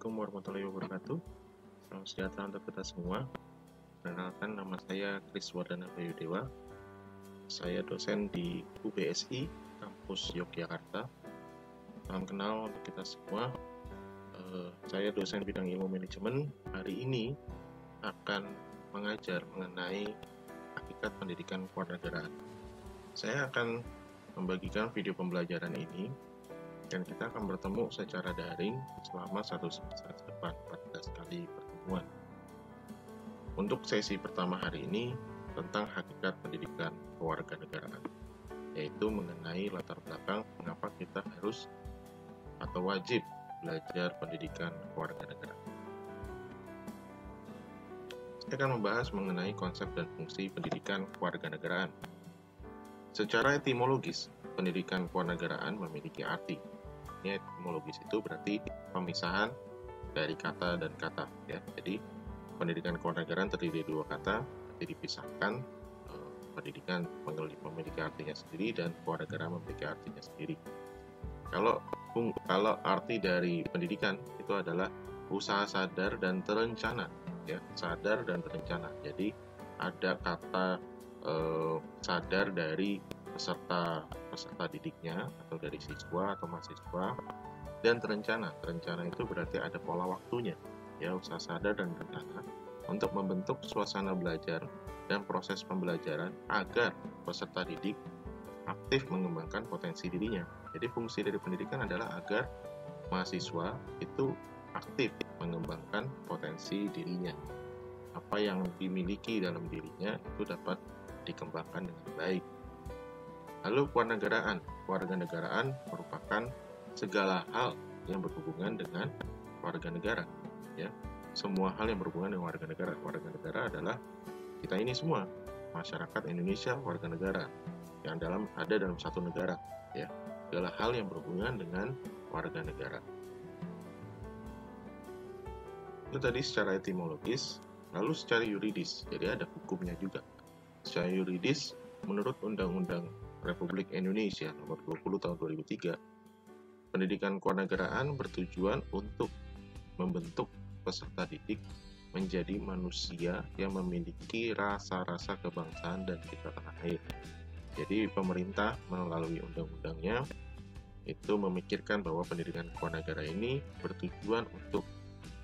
Assalamualaikum warahmatullahi wabarakatuh. Salam sejahtera untuk kita semua. Perkenalkan, nama saya Kris Wardana Bayudewa. Saya dosen di UBSI, kampus Yogyakarta. Salam kenal untuk kita semua. Saya dosen bidang ilmu manajemen. Hari ini akan mengajar mengenai hakikat pendidikan kewarganegaraan. Saya akan membagikan video pembelajaran ini dan kita akan bertemu secara daring selama 1 semester ke depan, 14 kali pertemuan. Untuk sesi pertama hari ini tentang hakikat pendidikan kewarganegaraan, yaitu mengenai latar belakang mengapa kita harus atau wajib belajar pendidikan kewarganegaraan. Saya akan membahas mengenai konsep dan fungsi pendidikan kewarganegaraan. Secara etimologis, pendidikan kewarganegaraan memiliki arti. Etimologis itu berarti pemisahan dari kata dan kata, ya. Jadi pendidikan kewarganegaraan terdiri dari 2 kata, jadi dipisahkan. Pendidikan memiliki artinya sendiri dan kewarganegaraan memiliki artinya sendiri. Kalau arti dari pendidikan itu adalah usaha sadar dan terencana, ya, sadar dan terencana. Jadi ada kata sadar dari peserta didiknya atau dari siswa atau mahasiswa, dan terencana itu berarti ada pola waktunya, ya, usaha sadar dan rencana untuk membentuk suasana belajar dan proses pembelajaran agar peserta didik aktif mengembangkan potensi dirinya. Jadi fungsi dari pendidikan adalah agar mahasiswa itu aktif mengembangkan potensi dirinya. Apa yang dimiliki dalam dirinya itu dapat dikembangkan dengan baik. Lalu kewarganegaraan merupakan segala hal yang berhubungan dengan warga negara, ya. Semua hal yang berhubungan dengan warga negara. Warga negara adalah kita ini semua, masyarakat Indonesia, warga negara yang ada dalam satu negara, ya. Segala hal yang berhubungan dengan warga negara. Itu tadi secara etimologis. Lalu secara yuridis, jadi ada hukumnya juga. Secara yuridis, menurut Undang-Undang Republik Indonesia Nomor 20 Tahun 2003, pendidikan kewarganegaraan bertujuan untuk membentuk peserta didik menjadi manusia yang memiliki rasa-rasa kebangsaan dan cinta tanah air. Jadi pemerintah melalui undang-undangnya itu memikirkan bahwa pendidikan kewarganegaraan ini bertujuan untuk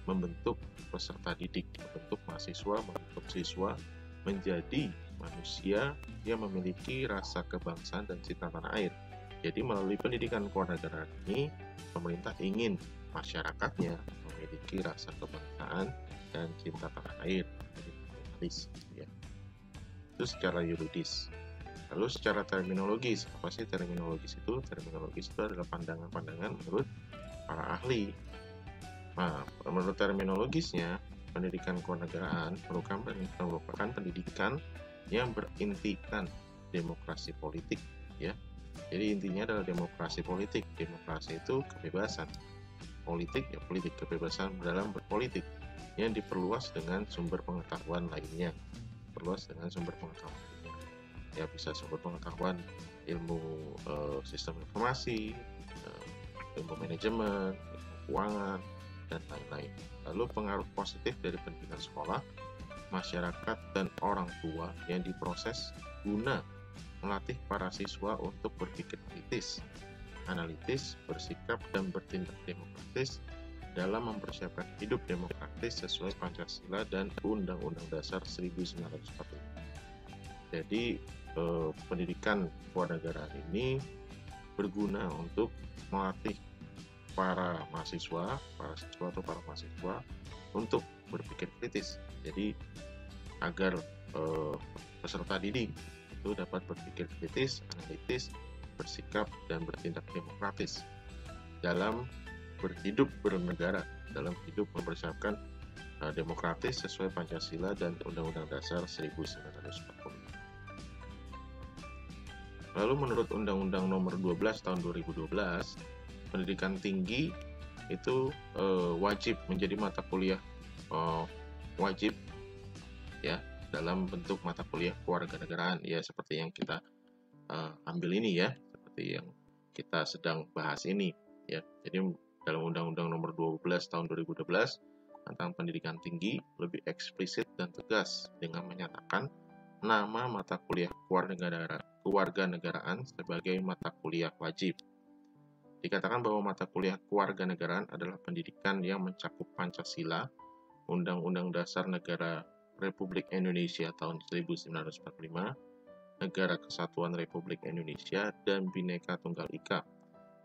membentuk peserta didik, membentuk mahasiswa, membentuk siswa menjadi manusia yang memiliki rasa kebangsaan dan cinta tanah air. Jadi melalui pendidikan kewarganegaraan ini, pemerintah ingin masyarakatnya memiliki rasa kebangsaan dan cinta tanah air, jadi nasionalis, ya. Itu secara yuridis. Lalu secara terminologis, apa sih terminologis itu? Terminologis itu adalah pandangan-pandangan menurut para ahli. Nah, menurut terminologisnya, pendidikan kewarganegaraan merupakan pendidikan yang berintikan demokrasi politik, ya. Jadi intinya adalah demokrasi politik. Demokrasi itu kebebasan. Politik, ya politik, kebebasan dalam berpolitik yang diperluas dengan sumber pengetahuan lainnya. Ya, bisa sumber pengetahuan ilmu sistem informasi, ilmu manajemen, ilmu keuangan, dan lain-lain. Lalu pengaruh positif dari pendidikan sekolah, masyarakat, dan orang tua yang diproses guna melatih para siswa untuk berpikir kritis, analitis, bersikap, dan bertindak demokratis dalam mempersiapkan hidup demokratis sesuai Pancasila dan Undang-Undang Dasar 1945. Jadi pendidikan kewarganegaraan ini berguna untuk melatih para mahasiswa untuk berpikir kritis. Jadi agar peserta didik itu dapat berpikir kritis, analitis, bersikap, dan bertindak demokratis dalam berhidup bernegara, dalam hidup mempersiapkan demokratis sesuai Pancasila dan Undang-Undang Dasar 1945. Lalu menurut Undang-Undang Nomor 12 Tahun 2012, pendidikan tinggi itu wajib menjadi mata kuliah wajib, ya, dalam bentuk mata kuliah kewarganegaraan, ya, seperti yang kita ambil ini, ya, seperti yang kita sedang bahas ini, ya. Jadi dalam Undang-Undang Nomor 12 tahun 2012 tentang pendidikan tinggi lebih eksplisit dan tegas dengan menyatakan nama mata kuliah kewarganegaraan sebagai mata kuliah wajib. Dikatakan bahwa mata kuliah kewarganegaraan adalah pendidikan yang mencakup Pancasila, Undang-Undang Dasar Negara Republik Indonesia tahun 1945, Negara Kesatuan Republik Indonesia, dan Bhinneka Tunggal Ika,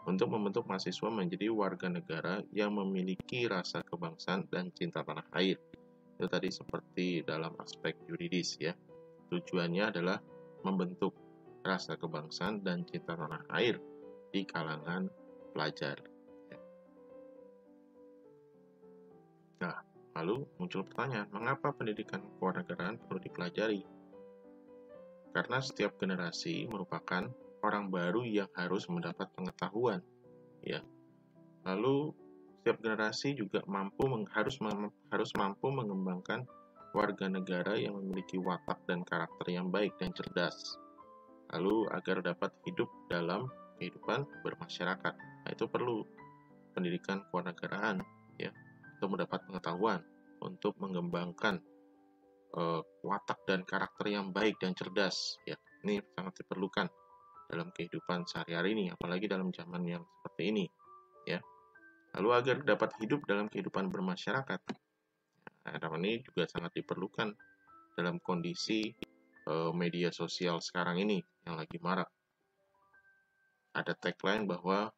untuk membentuk mahasiswa menjadi warga negara yang memiliki rasa kebangsaan dan cinta tanah air. Itu tadi seperti dalam aspek yuridis ya. Tujuannya adalah membentuk rasa kebangsaan dan cinta tanah air di kalangan pelajar. Nah, lalu muncul pertanyaan, mengapa pendidikan kewarganegaraan perlu dipelajari? Karena setiap generasi merupakan orang baru yang harus mendapat pengetahuan, ya. Lalu setiap generasi juga harus mampu mengembangkan warga negara yang memiliki watak dan karakter yang baik dan cerdas. Lalu agar dapat hidup dalam kehidupan bermasyarakat. Nah, itu perlu pendidikan kewarganegaraan, ya, untuk mendapat pengetahuan, untuk mengembangkan watak dan karakter yang baik dan cerdas, ya. Ini sangat diperlukan dalam kehidupan sehari-hari ini, apalagi dalam zaman yang seperti ini, ya. Lalu agar dapat hidup dalam kehidupan bermasyarakat, nah, ini juga sangat diperlukan dalam kondisi media sosial sekarang ini yang lagi marak. Ada tagline bahwa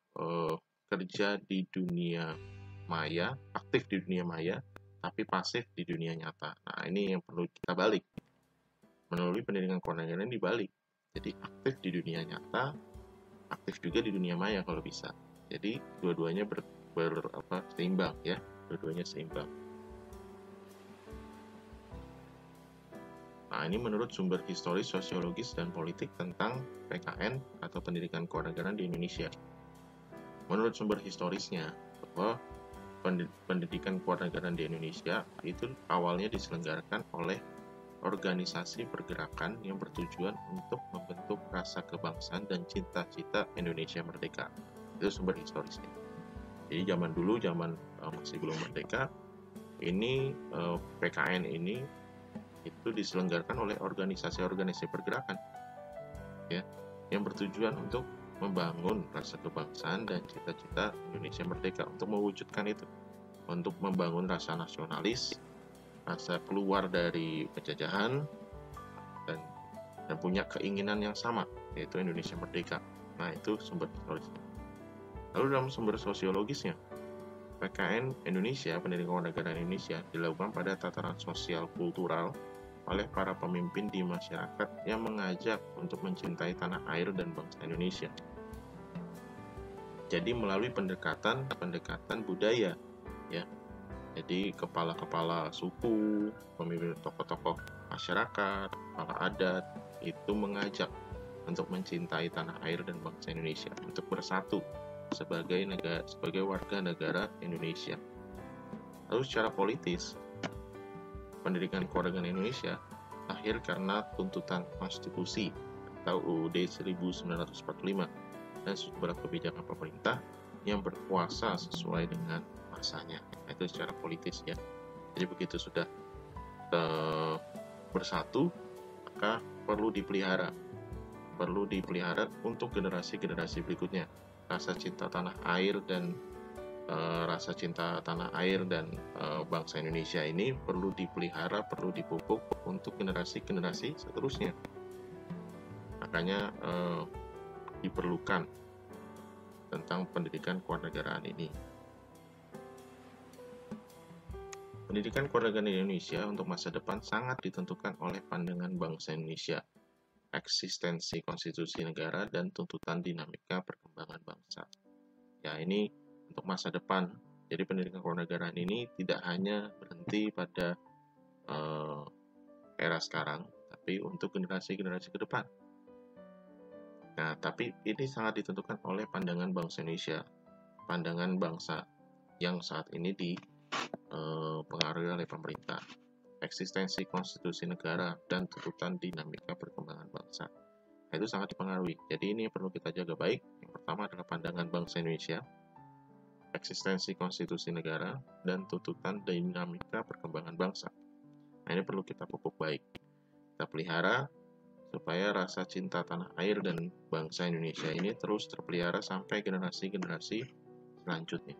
kerja di dunia maya, aktif di dunia maya, tapi pasif di dunia nyata. Nah, ini yang perlu kita balik. Melalui pendidikan kewarganegaraan dibalik. Jadi aktif di dunia nyata, aktif juga di dunia maya kalau bisa. Jadi dua-duanya seimbang ya, dua-duanya seimbang. Nah, ini menurut sumber historis, sosiologis, dan politik tentang PKN atau pendidikan kewarganegaraan di Indonesia. Menurut sumber historisnya, bahwa pendidikan kewarganegaraan di Indonesia itu awalnya diselenggarakan oleh organisasi pergerakan yang bertujuan untuk membentuk rasa kebangsaan dan cita-cita Indonesia merdeka. Itu sumber historisnya. Jadi zaman dulu, masih belum merdeka, ini PKN ini itu diselenggarakan oleh organisasi-organisasi pergerakan, ya, yang bertujuan untuk membangun rasa kebangsaan dan cita-cita Indonesia merdeka, untuk mewujudkan itu, untuk membangun rasa nasionalis, rasa keluar dari penjajahan, dan punya keinginan yang sama, yaitu Indonesia merdeka. Nah, itu sumber historisnya. Lalu dalam sumber sosiologisnya, PKN Indonesia, pendidikan kewarganegaraan Indonesia, dilakukan pada tataran sosial kultural oleh para pemimpin di masyarakat yang mengajak untuk mencintai tanah air dan bangsa Indonesia. Jadi melalui pendekatan budaya, ya. Jadi kepala-kepala suku, pemimpin tokoh-tokoh masyarakat, kepala adat itu mengajak untuk mencintai tanah air dan bangsa Indonesia, untuk bersatu sebagai warga negara Indonesia. Lalu secara politis, pendidikan kewarganegaraan Indonesia lahir karena tuntutan konstitusi atau UUD 1945 dan sejumlah kebijakan pemerintah yang berkuasa sesuai dengan masanya. Itu secara politis ya. Jadi begitu sudah bersatu, maka perlu dipelihara untuk generasi-generasi berikutnya. Rasa cinta tanah air dan bangsa Indonesia ini perlu dipelihara, perlu dipupuk untuk generasi-generasi seterusnya. Makanya diperlukan tentang pendidikan kewarganegaraan ini. Pendidikan kewarganegaraan di Indonesia untuk masa depan sangat ditentukan oleh pandangan bangsa Indonesia, eksistensi konstitusi negara, dan tuntutan dinamika perkembangan bangsa. Ya, ini untuk masa depan. Jadi pendidikan kewarganegaraan ini tidak hanya berhenti pada era sekarang, tapi untuk generasi-generasi ke depan. Nah, tapi ini sangat ditentukan oleh pandangan bangsa Indonesia, pandangan bangsa yang saat ini dipengaruhi oleh pemerintah, eksistensi konstitusi negara, dan tuntutan dinamika perkembangan bangsa. Nah, itu sangat dipengaruhi. Jadi ini perlu kita jaga baik. Yang pertama adalah pandangan bangsa Indonesia, eksistensi konstitusi negara, dan tuntutan dinamika perkembangan bangsa. Nah, ini perlu kita pupuk baik. Kita pelihara supaya rasa cinta tanah air dan bangsa Indonesia ini terus terpelihara sampai generasi-generasi selanjutnya.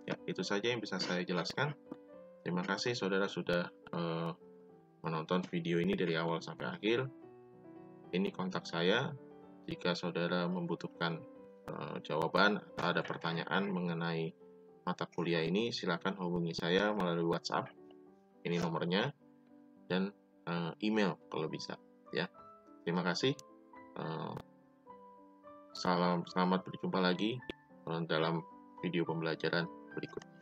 Ya, itu saja yang bisa saya jelaskan. Terima kasih saudara sudah menonton video ini dari awal sampai akhir. Ini kontak saya. Jika saudara membutuhkan jawaban atau ada pertanyaan mengenai mata kuliah ini, silakan hubungi saya melalui WhatsApp. Ini nomornya, dan email kalau bisa. Ya, terima kasih. Selamat berjumpa lagi dalam video pembelajaran berikut.